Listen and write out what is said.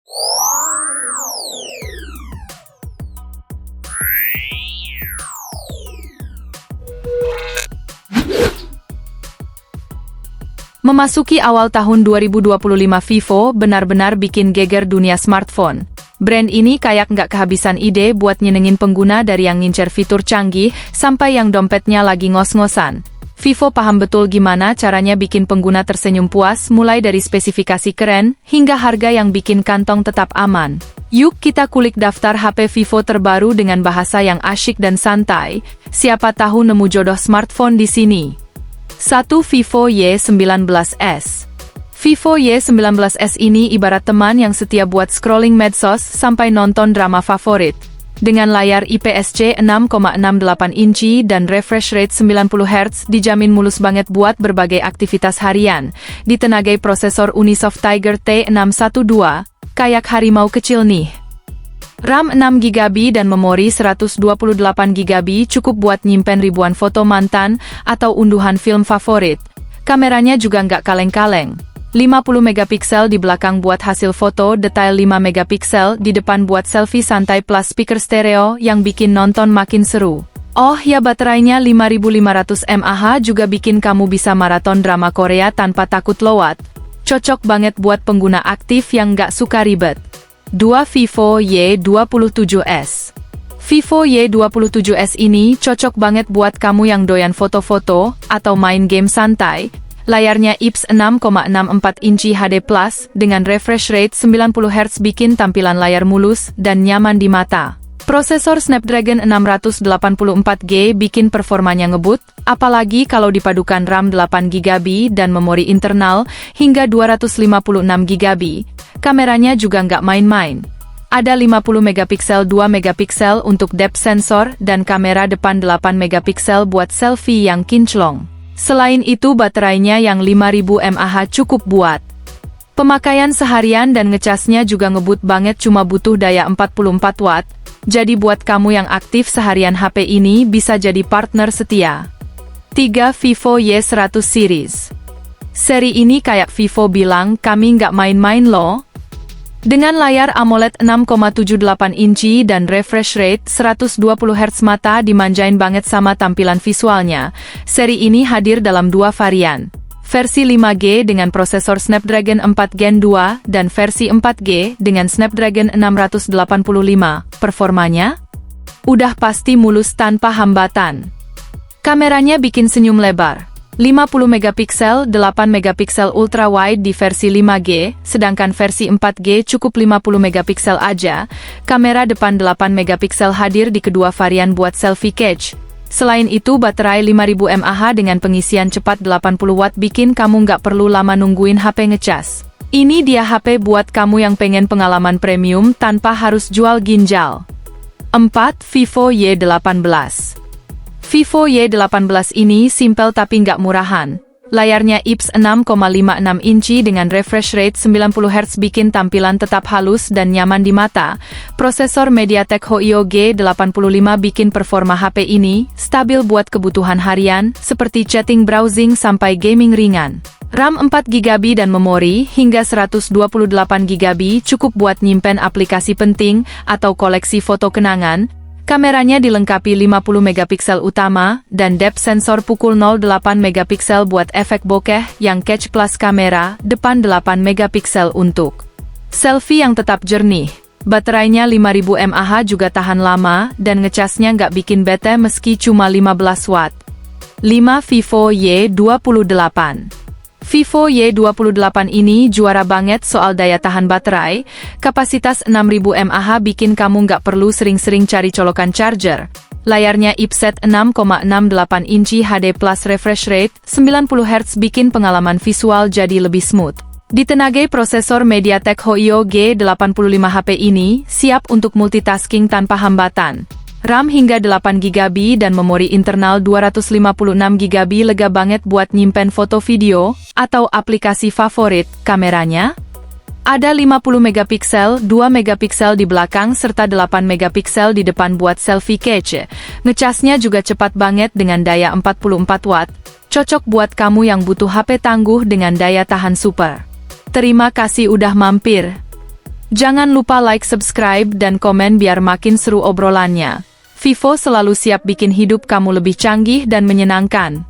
Memasuki awal tahun 2025, Vivo benar-benar bikin geger dunia smartphone. Brand ini kayak nggak kehabisan ide buat nyenengin pengguna, dari yang ngincer fitur canggih sampai yang dompetnya lagi ngos-ngosan. Vivo paham betul gimana caranya bikin pengguna tersenyum puas, mulai dari spesifikasi keren hingga harga yang bikin kantong tetap aman. Yuk kita kulik daftar HP Vivo terbaru dengan bahasa yang asyik dan santai. Siapa tahu nemu jodoh smartphone di sini. 1. Vivo Y19s. Vivo Y19s ini ibarat teman yang setia buat scrolling medsos sampai nonton drama favorit. Dengan layar IPS-C 6,68 inci dan refresh rate 90 Hz, dijamin mulus banget buat berbagai aktivitas harian. Ditenagai prosesor Unisoc Tiger T612, kayak harimau kecil nih. RAM 6GB dan memori 128GB cukup buat nyimpen ribuan foto mantan atau unduhan film favorit. Kameranya juga nggak kaleng-kaleng. 50 megapiksel di belakang buat hasil foto detail, 5 megapiksel di depan buat selfie santai, plus speaker stereo yang bikin nonton makin seru. Oh ya, baterainya 5500 mAh juga bikin kamu bisa maraton drama Korea tanpa takut lowat. Cocok banget buat pengguna aktif yang nggak suka ribet. 2. Vivo Y27s. Vivo Y27s ini cocok banget buat kamu yang doyan foto-foto atau main game santai. Layarnya IPS 6,64 inci HD+, dengan refresh rate 90 Hz bikin tampilan layar mulus dan nyaman di mata. Prosesor Snapdragon 684G bikin performanya ngebut, apalagi kalau dipadukan RAM 8GB dan memori internal hingga 256GB. Kameranya juga nggak main-main. Ada 50 megapiksel, 2 megapiksel untuk depth sensor, dan kamera depan 8 megapiksel buat selfie yang kinclong. Selain itu, baterainya yang 5000 mAh cukup buat pemakaian seharian, dan ngecasnya juga ngebut banget, cuma butuh daya 44 watt. Jadi buat kamu yang aktif seharian, HP ini bisa jadi partner setia. 3. Vivo Y100 series. Seri ini kayak Vivo bilang, kami nggak main-main loh. Dengan layar AMOLED 6,78 inci dan refresh rate 120 Hz, mata dimanjain banget sama tampilan visualnya. Seri ini hadir dalam dua varian. Versi 5G dengan prosesor Snapdragon 4 Gen 2 dan versi 4G dengan Snapdragon 685. Performanya udah pasti mulus tanpa hambatan. Kameranya bikin senyum lebar. 50 megapiksel, 8 megapiksel ultra wide di versi 5G, sedangkan versi 4G cukup 50 megapiksel aja. Kamera depan 8 megapiksel hadir di kedua varian buat selfie catch. Selain itu, baterai 5000 mAh dengan pengisian cepat 80 watt bikin kamu nggak perlu lama nungguin HP ngecas. Ini dia HP buat kamu yang pengen pengalaman premium tanpa harus jual ginjal. 4. Vivo Y18. Vivo Y18 ini simpel tapi nggak murahan. Layarnya IPS 6,56 inci dengan refresh rate 90 Hz bikin tampilan tetap halus dan nyaman di mata. Prosesor MediaTek Helio G85 bikin performa HP ini stabil buat kebutuhan harian, seperti chatting, browsing, sampai gaming ringan. RAM 4GB dan memori hingga 128GB cukup buat nyimpen aplikasi penting atau koleksi foto kenangan. Kameranya dilengkapi 50 megapiksel utama dan depth sensor pukul 08 megapiksel buat efek bokeh yang catch, plus kamera depan 8 megapiksel untuk selfie yang tetap jernih. Baterainya 5000 mAh juga tahan lama dan ngecasnya nggak bikin bete meski cuma 15 watt. 5. Vivo Y28. Vivo Y28 ini juara banget soal daya tahan baterai. Kapasitas 6000 mAh bikin kamu nggak perlu sering-sering cari colokan charger. Layarnya IPS 6,68 inci HD plus refresh rate 90 Hz bikin pengalaman visual jadi lebih smooth. Ditenagai prosesor MediaTek Helio G85, HP ini siap untuk multitasking tanpa hambatan. RAM hingga 8GB dan memori internal 256GB lega banget buat nyimpen foto, video, atau aplikasi favorit. Kameranya ada 50 megapiksel, 2 megapiksel di belakang serta 8 megapiksel di depan buat selfie catch. Ngecasnya juga cepat banget dengan daya 44 watt. Cocok buat kamu yang butuh HP tangguh dengan daya tahan super. Terima kasih udah mampir. Jangan lupa like, subscribe, dan komen biar makin seru obrolannya. Vivo selalu siap bikin hidup kamu lebih canggih dan menyenangkan.